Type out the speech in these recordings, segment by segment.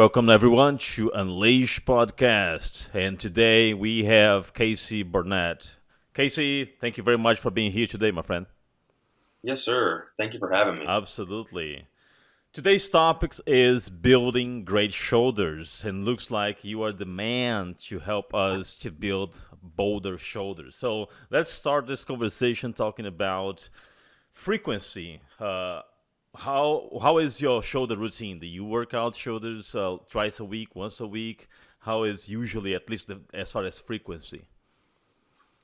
Welcome everyone to Unleash Podcast. And today we have Casey Barnette. Casey, thank you very much for being here today, my friend. Yes, sir. Thank you for having me. Absolutely. Today's topic is building great shoulders, and looks like you are the man to help us to build bolder shoulders. So let's start this conversation talking about frequency. How is your shoulder routine? Do you work out shoulders twice a week, once a week? How is usually, at least as far as frequency?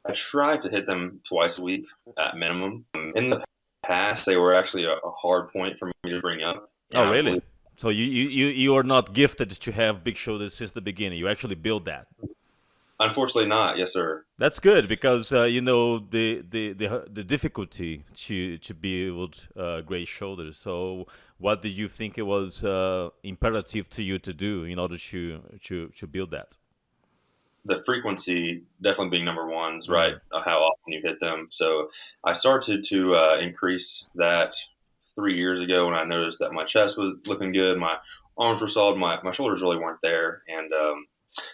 I try to hit them twice a week at minimum. In the past, they were actually a hard point for me to bring up. Oh, And I really? believe, So you are not gifted to have big shoulders since the beginning. You actually build that. unfortunately, not. Yes, sir. That's good because you know the difficulty to build great shoulders. So what did you think it was imperative to you to do in order to build that? The frequency definitely being number one is right, Mm. how often you hit them. So I started to increase that 3 years ago when I noticed that my chest was looking good, my arms were solid, my shoulders really weren't there. And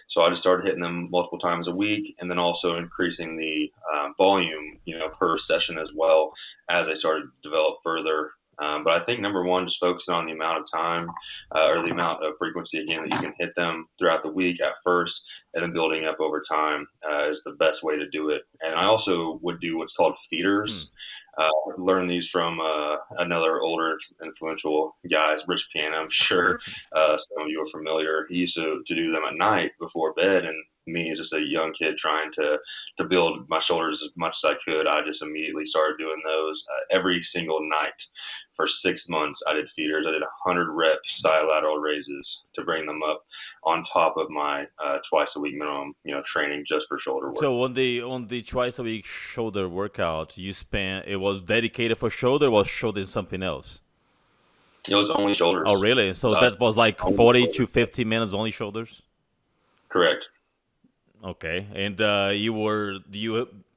so I just started hitting them multiple times a week, and then also increasing the volume, per session as well as I started to develop further. But I think number one, just focusing on the amount of time or the amount of frequency again that you can hit them throughout the week at first, and then building up over time is the best way to do it. And I also would do what's called Hmm. feeders. Learned these from another older influential guy, Rich Piana. I'm sure some of you are familiar. He used to do them at night before bed, and me as just a young kid trying to build my shoulders as much as I could, I just immediately started doing those every single night for 6 months. I did feeders. I did 100 rep style lateral raises to bring them up on top of my twice a week minimum, training just for shoulder work. So on the twice a week shoulder workout, you spent it was dedicated for shoulder, or was shoulder something else? It was only Oh, shoulders. really? So So that was like only 40 to shoulders. 50 minutes only shoulders? Correct. Okay. And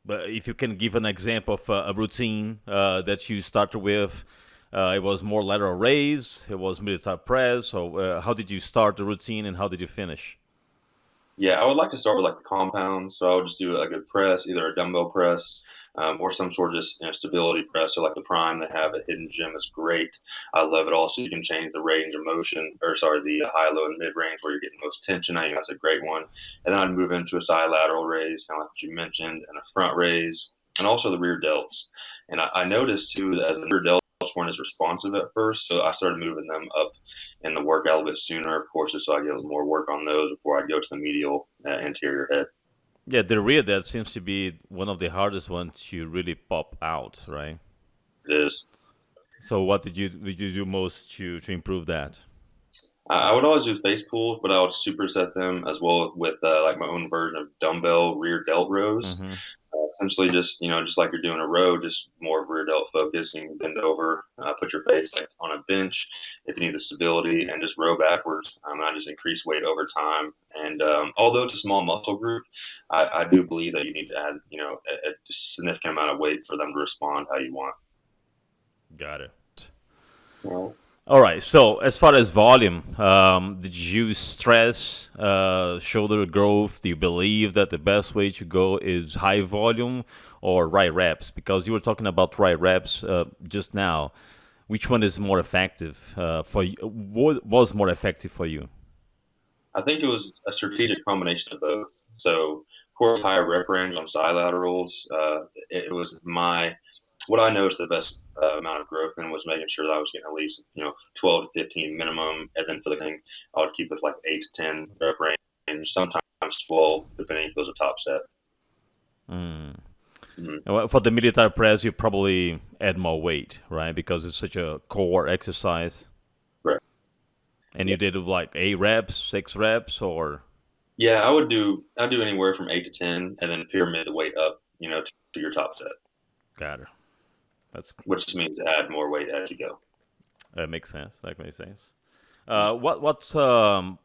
if you can give an example of a routine that you started with, it was more lateral raise, it was military press, or how did you start the routine and how did you finish? Yeah, I would like to start with like the compounds. So I would just do a good press, either a dumbbell press or some sort of just stability press. So like the Prime they have at Hidden Gym is great. I love it. Also, you can change the range of motion, or sorry, the high, low, and mid range where you're getting most tension. I think that's a great one. And then I'd move into a side lateral raise, kind of like what you mentioned, and a front raise, and also the rear delts. And I noticed too that as the rear delts weren't as responsive at first, so I started moving them up in the workout a little bit sooner, of course, just so I get a little more work on those before I go to the medial anterior head. Yeah, the rear that seems to be one of the hardest ones to really pop out, right? It is. So what did you do most to improve that? I would always do face pulls, but I would superset them as well with like my own version of dumbbell rear delt rows. Hmm. Essentially, just like you're doing a row, just more rear delt focus. You can bend over, put your face like on a bench if you need the stability, and just row backwards. And I just increase weight over time. And although it's a small muscle group, I do believe that you need to add a significant amount of weight for them to respond how you want. Got it. Well, All right. So as far as volume, did you stress shoulder growth? Do you believe that the best way to go is high volume or right reps? Because you were talking about right reps just now. Which one is more effective for you? What was more effective for you? I think it was a strategic combination of both. So, of course, higher rep range on side laterals. It was what I noticed the best amount of growth in was making sure that I was getting at least 12 to 15 minimum, and then for the thing I would keep with like 8 to 10 rep range, sometimes 12 depending if it was a top set. Mm. Mm-hmm. Well, for the military press, you probably add more weight, right? Because it's such a core exercise. Right. And Yeah. you did like 8 reps, 6 reps, or Yeah, I'd do anywhere from 8 to 10, and then pyramid the weight up, to your top set, got it. That's which means add more weight as you go. that makes sense. That makes sense. What's I'm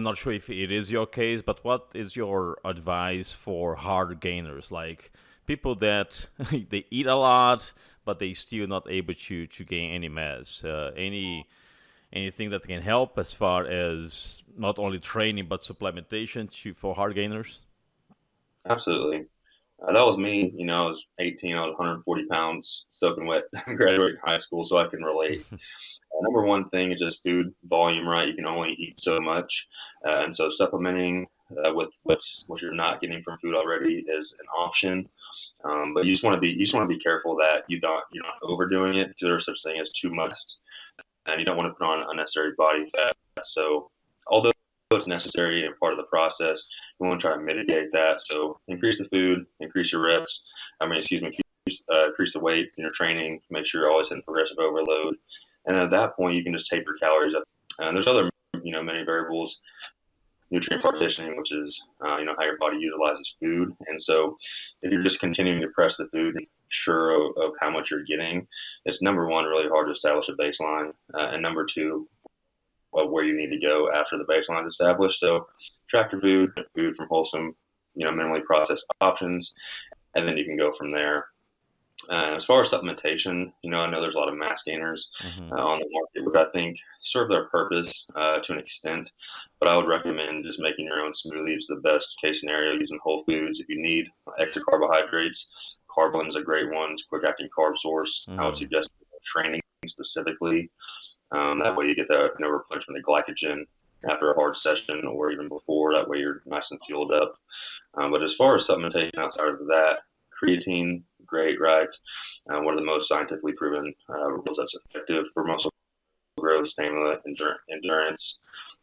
not sure if it is your case, but what is your advice for hard gainers, like people that they eat a lot, but they still not able to gain any mass? anything that can help as far as not only training but supplementation for hard gainers? Absolutely. That was me. I was 18. I was 140 pounds, soaking wet, graduating high school, so I can relate. Number one thing is just food volume, right? You can only eat so much, and so supplementing with what you're not getting from food already is an option. But you just want to be careful that you're not overdoing it, because there's such thing as too much, and you don't want to put on unnecessary body fat. So although it's necessary and part of the process, you want to try to mitigate that. So increase the food, increase your reps. Increase the weight in your training. Make sure you're always in progressive overload, and at that point, you can just taper calories up. And there's other, many variables, nutrient partitioning, which is, how your body utilizes food. And so if you're just continuing to press the food and sure of how much you're getting, it's number one, really hard to establish a baseline. And number two, where you need to go after the baseline is established. So track your food from wholesome, minimally processed options, and then you can go from there. As far as supplementation, I know there's a lot of mass gainers Hmm. on the market, which I think serve their purpose to an extent. But I would recommend just making your own smoothie. It's the best case scenario, using whole foods. If you need extra carbohydrates, Carbon is a great one. It's a quick acting carb source. I would Hmm. suggest training specifically. That way you get the replenishment of glycogen after a hard session or even before. That way you're nice and fueled up. But as far as supplementation outside of that, creatine, great, right? One of the most scientifically proven rules that's effective for muscle growth, stamina, endurance,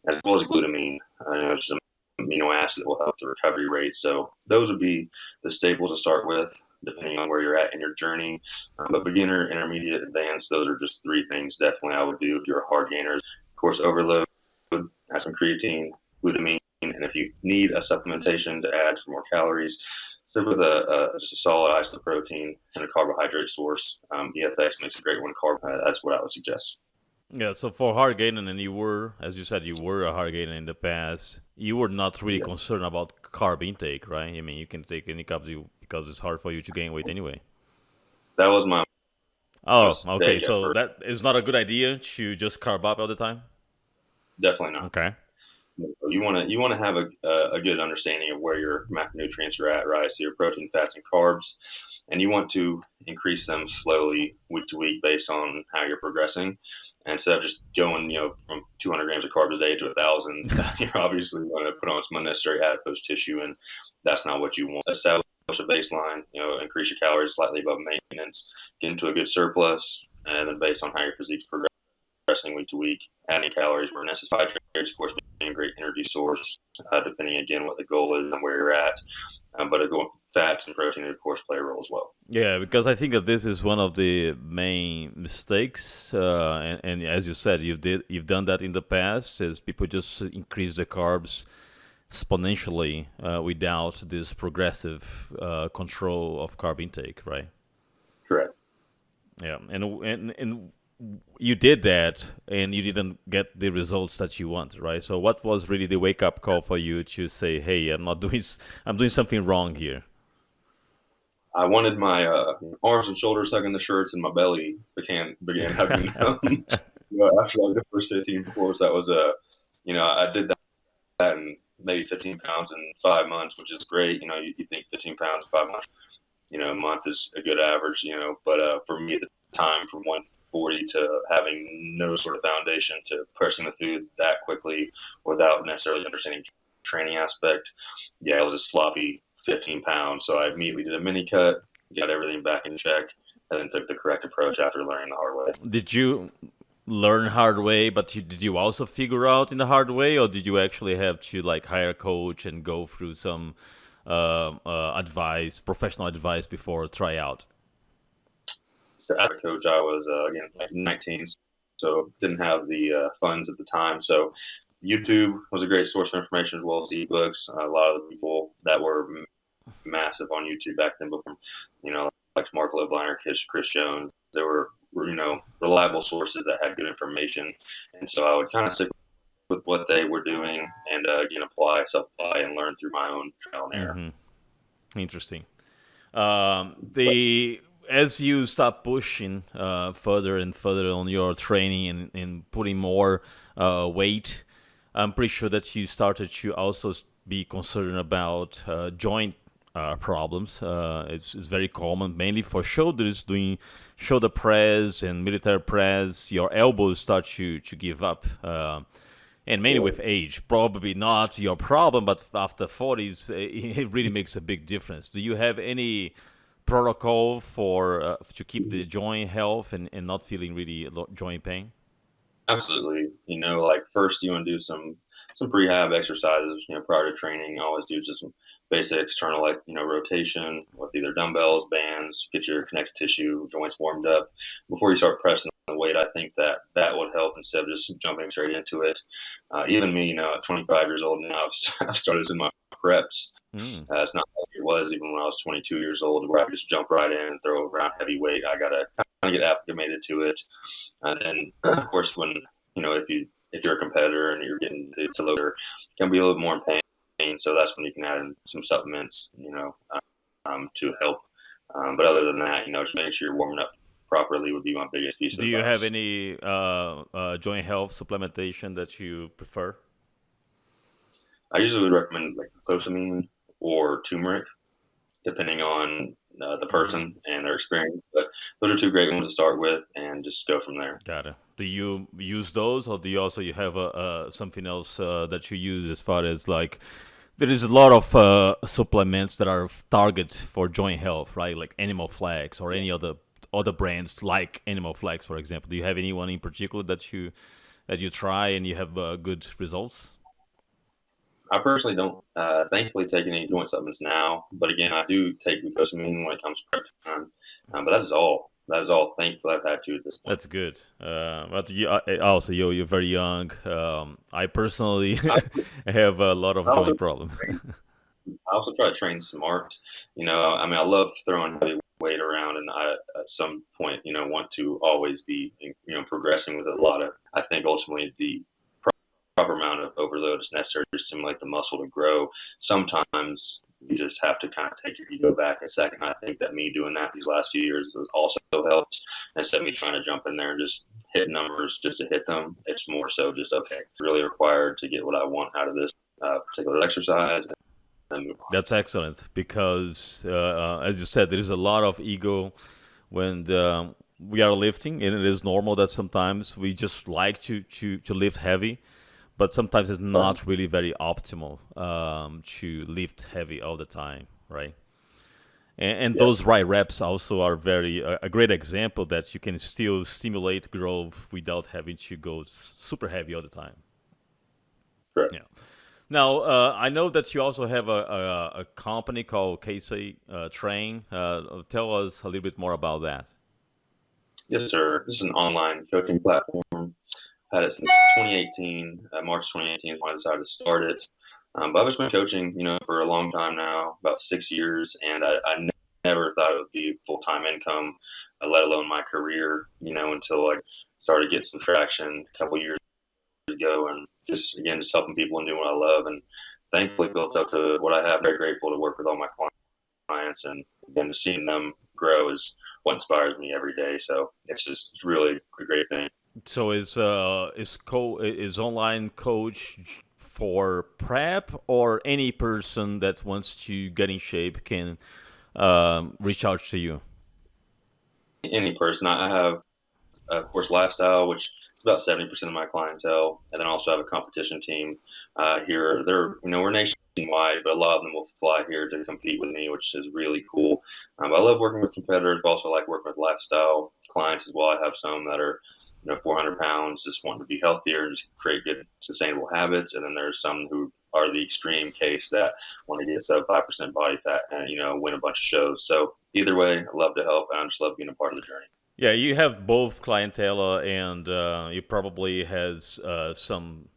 as well as glutamine. It's an amino acid that will help the recovery rate. So those would be the staples to start with, depending on where you're at in your journey. But beginner, intermediate, advanced, those are just three things definitely I would do if you're a hard gainer. Of course, overload, have some creatine, glutamine, and if you need a supplementation to add some more calories, stick with just a solid isoprotein and a carbohydrate source. EFX makes a great one. That's what I would suggest. Yeah, so for hard gaining, and you were, as you said, you were a hard gainer in the past. You were not really Yeah, concerned about carb intake, right? I mean, you can take any carbs because it's hard for you to gain weight anyway. that was my Oh, okay. mistake at So first. that is not a good idea to just carb up all the time. Definitely not. Okay. You want to have a good understanding of where your macronutrients are at, right? So your protein, fats, and carbs, and you want to increase them slowly week to week based on how you're progressing. And instead of just going, from 200 grams of carbs a day to 1,000, you're obviously going to put on some unnecessary adipose tissue, and that's not what you want. Establish a baseline, increase your calories slightly above maintenance, get into a good surplus, and then based on how your physique's progressing week to week, adding calories where necessary, of course, being a great energy source, depending again what the goal is and where you're at. But fats and protein, of course, play a role as well. Yeah, because I think that this is one of the main mistakes, and as you said, you've done that in the past. Is people just increase the carbs exponentially without this progressive control of carb intake, right? Correct. Yeah, and you did that, and you didn't get the results that you want, right? So, what was really the wake up call for you to say, "Hey, I'm doing something wrong here"? I wanted my arms and shoulders hugging the shirts, and my belly began hugging them. After like the first 15 course, that was I did that in maybe 15 pounds in 5 months, which is great. You think 15 pounds in 5 months, a month is a good average, but for me at the time, from 140 to having no sort of foundation to pressing the food that quickly without necessarily understanding training aspect, yeah, it was a sloppy 15 pounds. So I immediately did a mini cut, got everything back in check, and then took the correct approach after learning the hard way. Did you learn hard way, but did you also figure out in the hard way, or did you actually have to like hire a coach and go through some professional advice before a tryout? So as a coach, I was again like 19, so didn't have the funds at the time. So YouTube was a great source of information as well as ebooks. A lot of the people that were massive on YouTube back then, before, like Mark Lobliner, Chris Jones, they were reliable sources that had good information, and so I would kind of stick with what they were doing and again self-apply, and learn through my own trial and error. Hmm. Interesting. But The as you start pushing further and further on your training and putting more weight, I'm pretty sure that you started to also be concerned about joint problems. It's very common, mainly for shoulders, doing shoulder press and military press. Your elbows start to give up. And mainly with age, probably not your problem, but after 40s, it really makes a big difference. Do you have any protocol for to keep the joint health and not feeling really joint pain? Absolutely. Like first you want to do some prehab exercises, prior to training. Always do just some basic external like, rotation with either dumbbells, bands, get your connective tissue, joints warmed up before you start pressing the weight. I think that would help instead of just jumping straight into it. Even me, at 25 years old now, I've started in my preps. Mm, It's not like it was even when I was 22 years old, where I could just jump right in and throw around heavy weight. I gotta kind of get acclimated to it, and then of course when if you're a competitor and you're getting to lower, it can be a little more in pain. So that's when you can add in some supplements, to help. But other than that, just make sure you're warming up properly would be my biggest piece of do you have advice. any joint health supplementation that you prefer? I usually would recommend like glucosamine or turmeric, depending on the Hmm. person and their experience. But those are two great ones to start with, and just go from there. Got it. Do you use those, or do you also you have something else that you use as far as like there is a lot of supplements that are target for joint health, right? Like Animal Flex or any other brands like Animal Flex, for example. Do you have anyone in particular that you try and you have good results? I personally don't, thankfully, take any joint supplements now. But again, I do take glucosamine when it comes to prep time. But that is all. That is all. Thankfully, I've had to at this point. That's good. But also, you're very young. I personally I, have a lot of I also joint problem. I also try to train smart. I mean, I love throwing heavy weight around, and I at some point, want to always be, progressing with a lot of. I think ultimately the proper amount of overload is necessary to stimulate the muscle to grow. Sometimes you just have to kind of take your ego back a second. I think that me doing that these last few years has also helped. Instead of me trying to jump in there and just hit numbers just to hit them, it's more so just, okay, really required to get what I want out of this particular exercise and then move on. That's excellent because, as you said, there is a lot of ego when we are lifting, and it is normal that sometimes we just like to lift heavy, but sometimes it's not really very optimal to lift heavy all the time, right? And Yeah, those right reps also are very a great example that you can still stimulate growth without having to go super heavy all the time. correct. Yeah. Now, I know that you also have a company called Casey Train. Tell us a little bit more about that. Yes, sir. This is an online coaching platform. Had it since 2018. March 2018 is when I decided to start it. But I've just been coaching, for a long time now, about 6 years, and I never thought it would be full time income, let alone my career, until I started getting some traction a couple years ago, and just again just helping people and doing what I love, and thankfully built up to what I have. Very grateful to work with all my clients, and again just seeing them grow is what inspires me every day. So it's really a great thing. So is online coach for prep or any person that wants to get in shape can reach out to you? Any person. I have, of course, lifestyle, which is about 70% of my clientele, and then also have a competition team here. We're nationwide, but a lot of them will fly here to compete with me, which is really cool. I love working with competitors, but also like working with lifestyle clients as well. I have some that are, 400 pounds, just wanting to be healthier and just create good, sustainable habits. And then there's some who are the extreme case that want to get sub 5% body fat and, win a bunch of shows. So either way, I love to help, and I just love being a part of the journey. Yeah, you have both clientele, and you probably has some.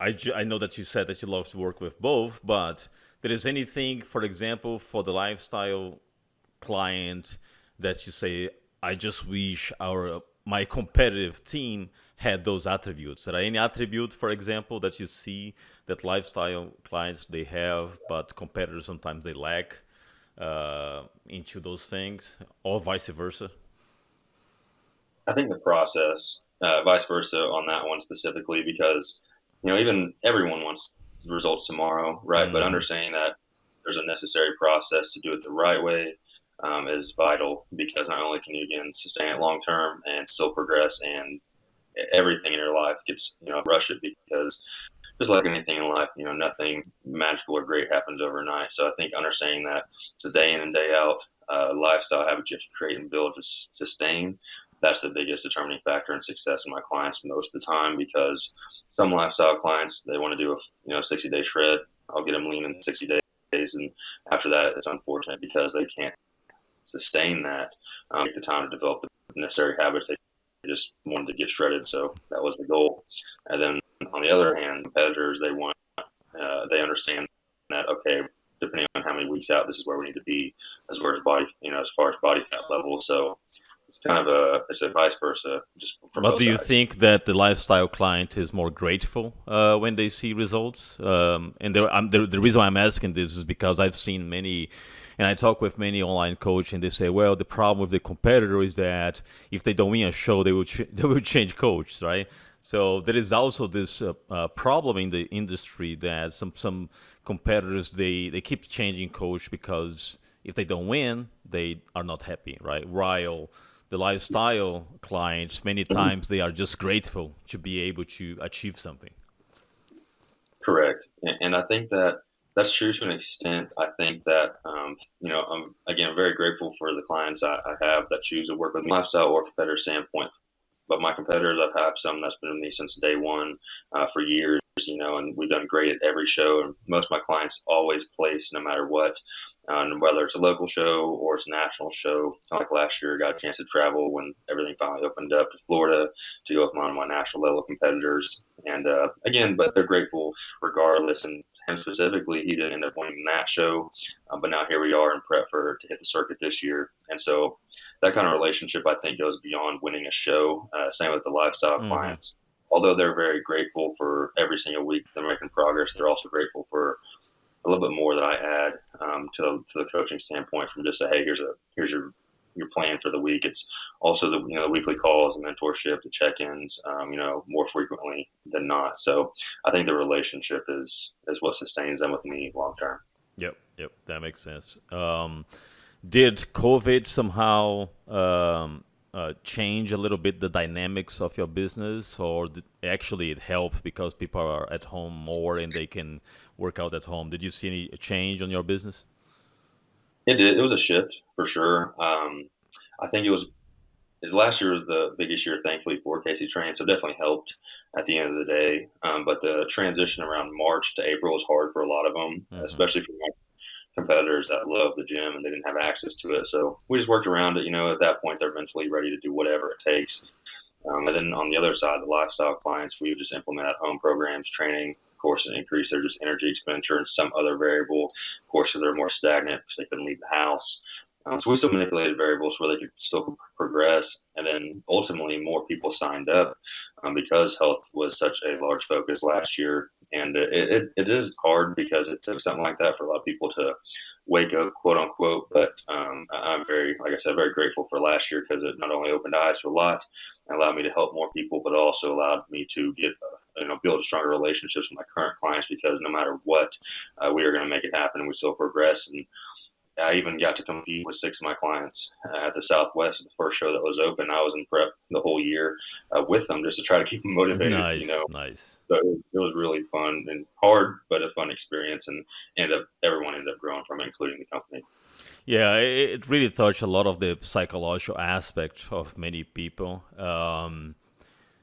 I know that you said that you love to work with both, but there is anything, for example, for the lifestyle client that you say, I just wish our my competitive team had those attributes. Are there any attribute, for example, that you see that lifestyle clients they have, but competitors sometimes they lack? into those things, or vice versa? I think the process, vice versa on that one specifically, because even everyone wants results tomorrow, right? But Hmm. understanding that there's a necessary process to do it the right way is vital because not only can you again sustain it long term and still progress and everything in your life gets rush it because just like anything in life, nothing magical or great happens overnight. So I think understanding that it's a day in and day out lifestyle habit you have to create and build to sustain. That's the biggest determining factor in success in my clients most of the time because some lifestyle clients they want to do a 60-day shred. I'll get them lean in 60 days, and after that, it's unfortunate because they can't sustain that. Take the time to develop the necessary habits. They just wanted to get shredded, so that was the goal. And then on the other hand, competitors they understand that okay, depending on how many weeks out, this is where we need to be as far as body as far as body fat level. So it's kind of it's a vice versa, just from But both do you sides. think that the lifestyle client is more grateful when they see results? And the reason why I'm asking this is because I've seen many, and I talk with many online coaches, and they say, well, the problem with the competitor is that if they don't win a show, they will they will change coach, right? So there is also this problem in the industry that some competitors they keep changing coach because if they don't win, they are not happy, right? While the lifestyle clients, many times they are just grateful to be able to achieve something. Correct, and I think that that's true to an extent. I think that I'm again very grateful for the clients I have that choose to work with me, lifestyle or competitor standpoint. But my competitors, I've had some that's been with me since day one for years, and we've done great at every show. And most of my clients always place no matter what, and whether it's a local show or it's a national show. Like last year, I got a chance to travel when everything finally opened up to Florida to go with one of my national level competitors. And again, but they're grateful regardless. And him specifically, he didn't end up winning that show, but now here we are in prep for to hit the circuit this year. And so that kind of relationship, I think, goes beyond winning a show. Same with the lifestyle Hmm. clients. Although they're very grateful for every single week they're making progress, they're also grateful for a little bit more that I add to the coaching standpoint from just say, hey, here's your plan for the week. It's also the weekly calls, the mentorship, the check-ins, more frequently than not. So I think the relationship is what sustains them with me long term. Yep, yep, that makes sense. Did COVID somehow change a little bit the dynamics of your business, or actually it helped because people are at home more and they can work out at home? Did you see any change on your business? It did. It was a shift for sure. I think it was last year was the biggest year, thankfully, for Casey Train, so it definitely helped at the end of the day. But the transition around March to April was hard for a lot of them, Hmm. especially for my competitors that love the gym and they didn't have access to it. So we just worked around it. At that point, they're mentally ready to do whatever it takes. And then on the other side, the lifestyle clients, we would just implement at home programs, training, courses, and increase their just energy expenditure and some other variable courses that are more stagnant because they couldn't leave the house. So we still manipulated variables where they could still progress. And then ultimately, more people signed up because health was such a large focus last year. And it is hard because it took something like that for a lot of people to wake up, quote unquote. But I'm very, like I said, very grateful for last year because it not only opened eyes for a lot, and allowed me to help more people, but also allowed me to get build stronger relationships with my current clients because no matter what, we are going to make it happen and we still progress. And I even got to compete with six of my clients at the Southwest, the first show that was open. I was in prep the whole year with them just to try to keep them motivated. Nice, nice. So it was really fun and hard, but a fun experience, and everyone ended up growing from it, including the company. Yeah, it really touched a lot of the psychological aspect of many people.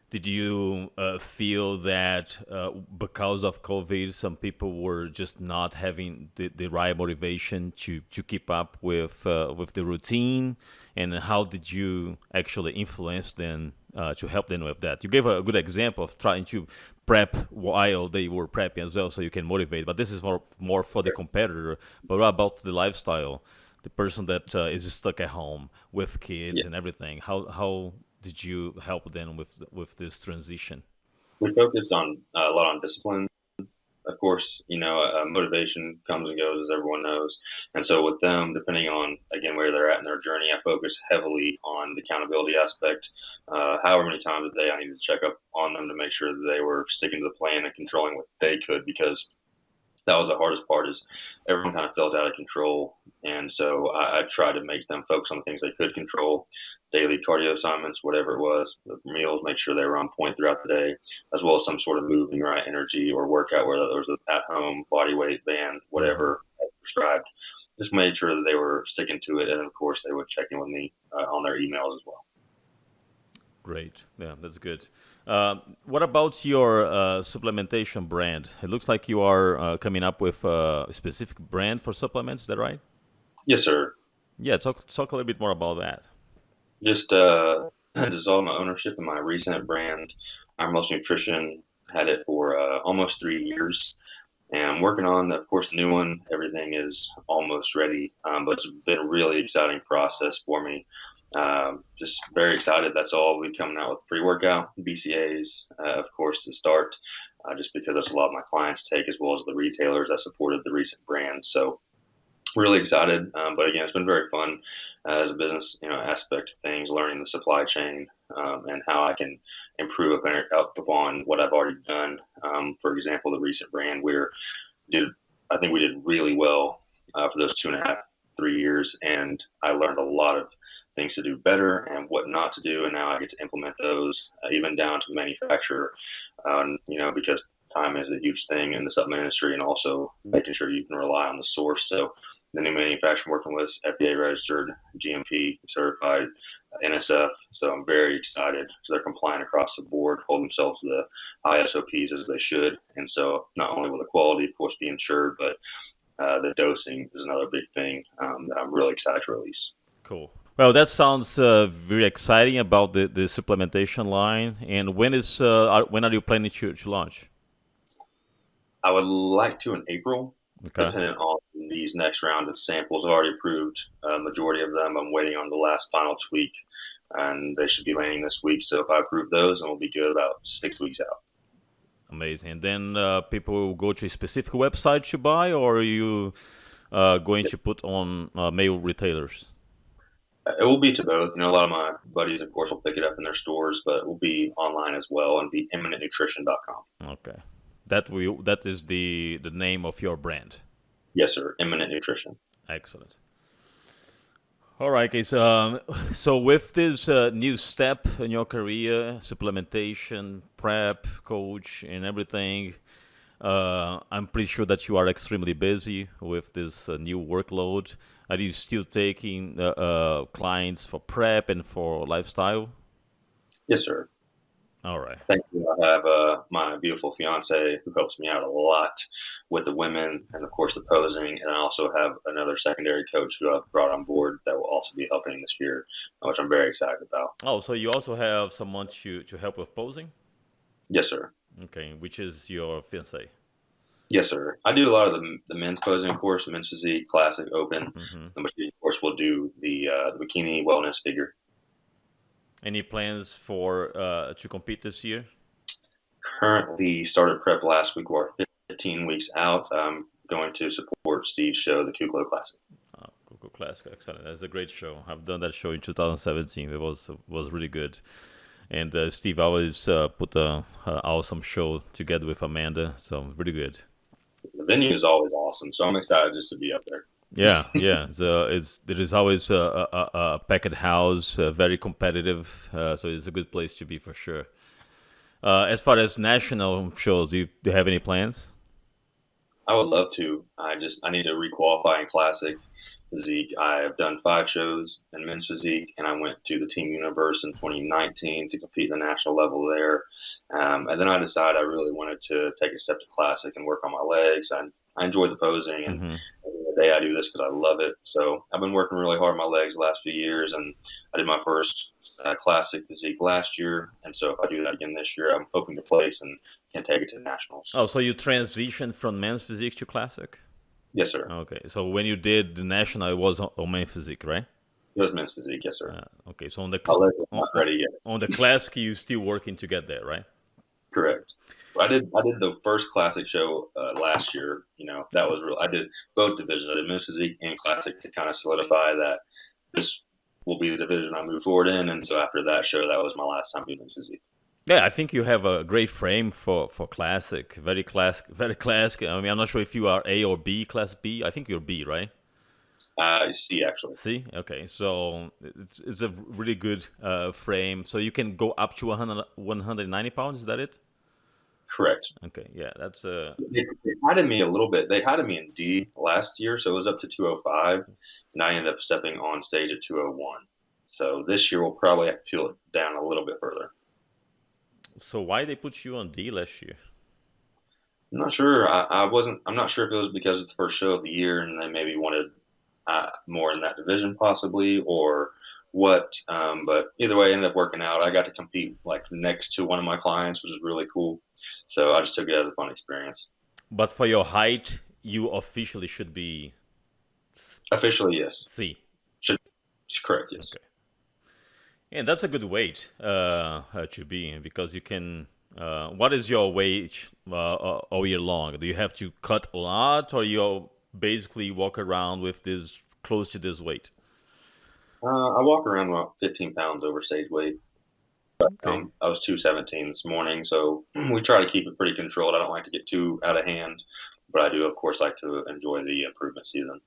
Did you feel that because of COVID, some people were just not having the right motivation to keep up with the routine? And how did you actually influence them to help them with that? You gave a good example of trying to prep while they were prepping as well, so you can motivate. But this is more for the competitor. But what about the lifestyle? The person that is stuck at home with kids Yeah, and everything. How did you help them with this transition? we focused on a lot on discipline of course, motivation comes and goes, as everyone knows. And so with them, depending on, again, where they're at in their journey, I focus heavily on the accountability aspect. However many times a day I needed to check up on them to make sure that they were sticking to the plan and controlling what they could, because that was the hardest part, is everyone kind of felt out of control. And so I tried to make them focus on the things they could control, daily cardio assignments, whatever it was, the meals, make sure they were on point throughout the day, as well as some sort of moving, right, energy or workout, whether it was an at-home body weight band, whatever prescribed. Just made sure that they were sticking to it. And of course, they would check in with me on their emails as well. Great. Yeah, that's good. What about your supplementation brand? It looks like you are coming up with a specific brand for supplements. Is that right? Yes, sir. Yeah, talk a little bit more about that. Just dissolved my ownership in my recent brand, Our Most Nutrition. Had it for almost 3 years. And I'm working on, of course, the new one. Everything is almost ready, but it's been a really exciting process for me. Just very excited. That's all. We'll be coming out with pre-workout, BCAs, of course, to start, just because that's a lot of my clients take, as well as the retailers that supported the recent brand. So really excited. But again, it's been very fun as a business, aspect of things, learning the supply chain, and how I can improve upon what I've already done. For example, the recent brand I think we did really well for those 2.5, 3 years. And I learned a lot of things to do better and what not to do. And now I get to implement those, even down to manufacturer, because time is a huge thing in the supplement industry, and also making sure you can rely on the source. So the new manufacturer I'm working with, FDA registered, GMP certified, NSF. So I'm very excited because they're compliant across the board, hold themselves to the high SOPs as they should. And so not only will the quality, of course, be ensured, but the dosing is another big thing that I'm really excited to release. Cool. Well, that sounds very exciting about the supplementation line. And when are you planning to launch? I would like to in April, Okay. depending on these next round of samples. I've already approved a majority of them. I'm waiting on the last final tweak, and they should be landing this week. So if I approve those, then we'll be good about 6 weeks out. Amazing. And then people will go to a specific website to buy, or are you going to put on mail retailers? It will be to both. A lot of my buddies, of course, will pick it up in their stores, but it will be online as well, and be imminentnutrition.com. Okay. That is the name of your brand. Yes, sir. Imminent Nutrition. Excellent. All right, guys. So with this new step in your career, supplementation, prep, coach, and everything, I'm pretty sure that you are extremely busy with this new workload. Are you still taking clients for prep and for lifestyle? Yes, sir. All right. Thank you. I have my beautiful fiance who helps me out a lot with the women and, of course, the posing. And I also have another secondary coach who I've brought on board that will also be helping this year, which I'm very excited about. Oh, so you also have someone to help with posing? Yes, sir. Okay, which is your fiance? Yes, sir. I do a lot of the men's posing, of course, men's physique, classic, open. Mm-hmm. Which, of course, we'll do the bikini wellness figure. Any plans for to compete this year? Currently started prep last week. We're 15 weeks out. I'm going to support Steve's show, the Kuklo Classic. Kuklo Classic, excellent. That's a great show. I've done that show in 2017. It was really good. And Steve always put an awesome show together with Amanda, so really good. The venue is always awesome, so I'm excited just to be up there. Yeah. There is always a packed house, very competitive, so it's a good place to be for sure. As far as national shows, do you have any plans? I would love to. I need to requalify in classic physique. I have done 5 shows in men's physique, and I went to the Team Universe in 2019 to compete at the national level there. And then I decided I really wanted to take a step to classic and work on my legs. I enjoy the posing, and the day I do this because I love it. So I've been working really hard on my legs the last few years, and I did my first classic physique last year. And so if I do that again this year, I'm hoping to place and can take it to nationals. Oh, so you transitioned from men's physique to classic? Yes, sir. Okay, so when you did the national, it was on men's physique, right? It was men's physique, yes, sir. Okay, so on the my legs are not ready yet. on the classic, you still working to get there, right? Correct. I did the first classic show last year. That was real. I did both divisions. I did men's physique and classic to kind of solidify that this will be the division I move forward in. And so after that show, that was my last time doing men's physique. Yeah, I think you have a great frame for classic, very classic, very classic. I mean, I'm not sure if you are A or B, class B. I think you're B, right? C actually. See, okay, so it's a really good frame. So you can go up to 190 pounds. Is that it? Correct. Okay, yeah, that's They hided me a little bit. They hided me in D last year, so it was up to 205, and I ended up stepping on stage at 201. So this year we'll probably have to peel it down a little bit further. so why they put you on D last year? I'm not sure. I wasn't. I'm not sure if it was because it's the first show of the year and they maybe wanted more in that division, possibly, or what. But either way, it ended up working out. I got to compete like next to one of my clients, which is really cool. So I just took it as a fun experience. But for your height, you officially should be Officially, yes. C. Should correct, yes. Okay. And that's a good weight to be in because you can. What is your weight all year long? Do you have to cut a lot, or you basically walk around with this close to this weight? I walk around about 15 pounds over stage weight. Okay. I was 217 this morning, so we try to keep it pretty controlled. I don't like to get too out of hand, but I do, of course, like to enjoy the improvement season.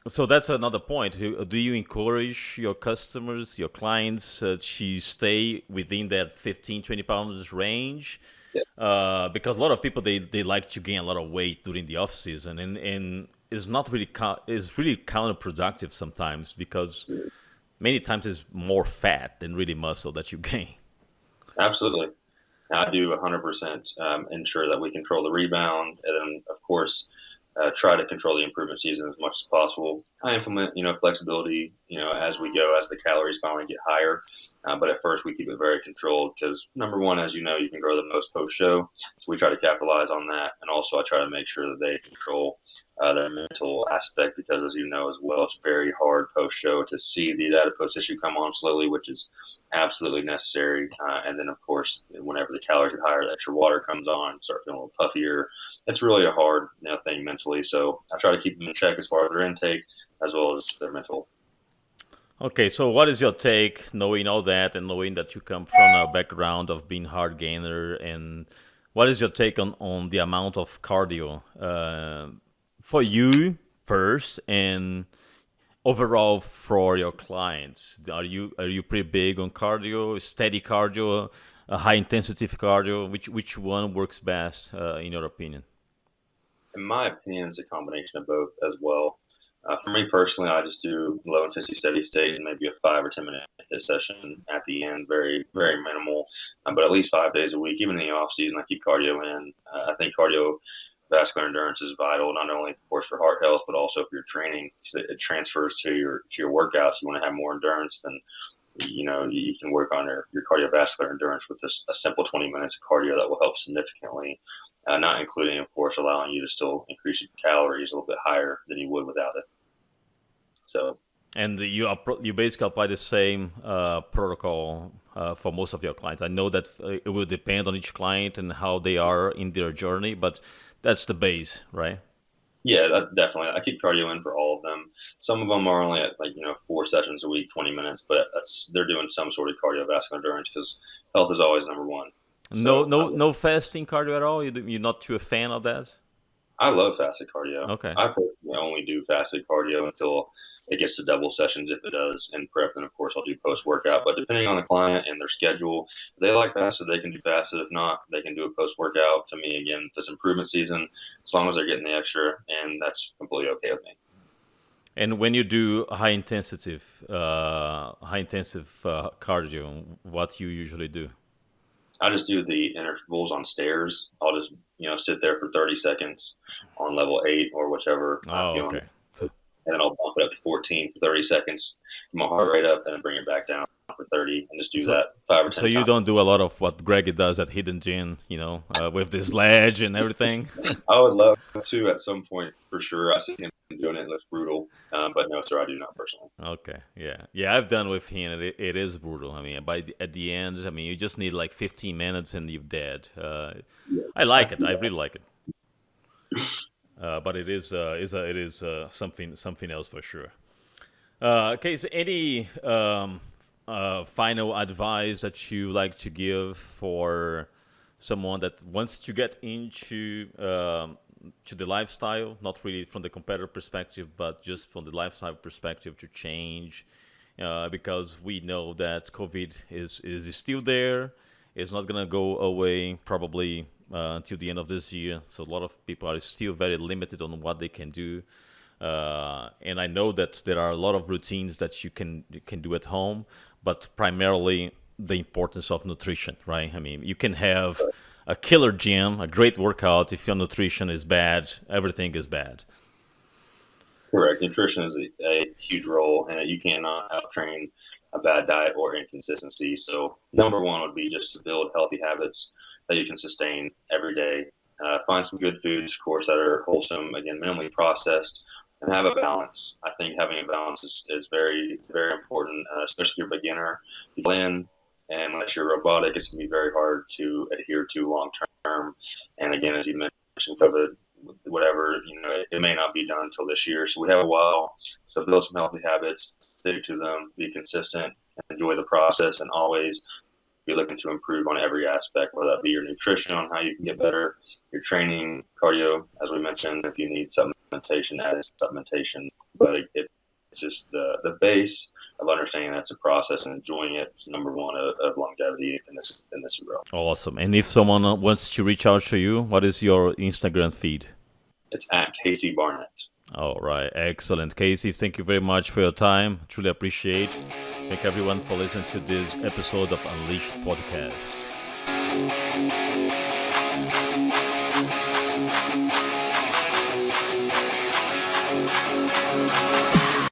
So that's another point. Do you encourage your customers, your clients, to stay within that 15, 20 pounds range? Yeah, Because a lot of people they like to gain a lot of weight during the off season, and it's not really it's really counterproductive sometimes because many times it's more fat than really muscle that you gain. absolutely. I do 100% ensure that we control the rebound, and then, of course, try to control the improvement season as much as possible. I implement, flexibility, as we go, as the calories finally get higher. But at first, we keep it very controlled because, number one, as you know, you can grow the most post show. So we try to capitalize on that. And also, I try to make sure that they control their mental aspect because, as you know as well, it's very hard post show to see the adipose tissue come on slowly, which is absolutely necessary. And then, of course, whenever the calories get higher, the extra water comes on, start feeling a little puffier. It's really a hard thing mentally. So I try to keep them in check as far as their intake as well as their mental. Okay, so what is your take, knowing all that and knowing that you come from a background of being hard gainer, and what is your take on the amount of cardio for you first and overall for your clients? Are you pretty big on cardio, steady cardio, high intensity cardio? Which one works best in your opinion? In my opinion, it's a combination of both as well. For me personally, I just do low intensity steady state and maybe a 5 or 10 minute hit session at the end, very, very minimal, but at least 5 days a week. Even in the off season, I keep cardio in. I think cardiovascular endurance is vital, not only, of course, for heart health, but also for your training. So it transfers to your workouts. You want to have more endurance, then you can work on your cardiovascular endurance with just a simple 20 minutes of cardio that will help significantly. Not including, of course, allowing you to still increase your calories a little bit higher than you would without it. So, And you basically apply the same protocol for most of your clients. I know that it will depend on each client and how they are in their journey, but that's the base, right? yeah, definitely. I keep cardio in for all of them. Some of them are only at 4 sessions a week, 20 minutes, but they're doing some sort of cardiovascular endurance because health is always number one. No, So no, no fasting cardio at all. You're not too a fan of that? I love fasted cardio. Okay. I personally only do fasted cardio until it gets to double sessions. If it does in prep, then of course I'll do post workout. But depending on the client and their schedule, if they like fasted, they can do fasted. If not, they can do a post workout. To me, again, this improvement season, as long as they're getting the extra, and that's completely okay with me. And when you do high intensive cardio, what you usually do? I just do the intervals on stairs. I'll just sit there for 30 seconds on level 8 or whichever I'm Oh, feeling, okay. So, and then I'll bump it up to 14 for 30 seconds, get my heart rate up, and then bring it back down for 30, and just do so, that 5 or so 10 you times. don't do a lot of what Greg does at Hidden Gym, with this ledge and everything. I would love to at some point for sure. I see him doing it. It looks brutal. But no, sir, I do not personally. Okay, yeah. I've done with him. And it is brutal. I mean, at the end, I mean, you just need like 15 minutes and you're dead. Yeah, I like that's it. the I really like it. But it is something else for sure. Okay, so any final advice that you like to give for someone that wants to get into to the lifestyle, not really from the competitor perspective, but just from the lifestyle perspective to change, because we know that COVID is still there. It's not gonna go away probably until the end of this year. So a lot of people are still very limited on what they can do. And I know that there are a lot of routines that you can do at home, but primarily the importance of nutrition, right? I mean, you can have a killer gym, a great workout. If your nutrition is bad, everything is bad. Correct. Nutrition is a huge role, and you cannot outtrain a bad diet or inconsistency. So, number one would be just to build healthy habits that you can sustain every day. Find some good foods, of course, that are wholesome, again, minimally processed, and have a balance. I think having a balance is very, very important, especially if you're a beginner. You plan, and unless you're robotic, it's going to be very hard to adhere to long term. And again, as you mentioned, COVID, whatever, it may not be done until this year. So we have a while. So build some healthy habits, stick to them, be consistent, enjoy the process, and always be looking to improve on every aspect, whether that be your nutrition, on how you can get better, your training, cardio, as we mentioned, if you need supplementation, add supplementation. But it's just the base of understanding that's a process and enjoying it is number one of longevity in this growth. Awesome. And if someone wants to reach out to you, what is your Instagram feed? It's at Casey Barnette. All right, excellent. Casey, thank you very much for your time. Truly appreciate. Thank everyone for listening to this episode of Unleashed Podcast.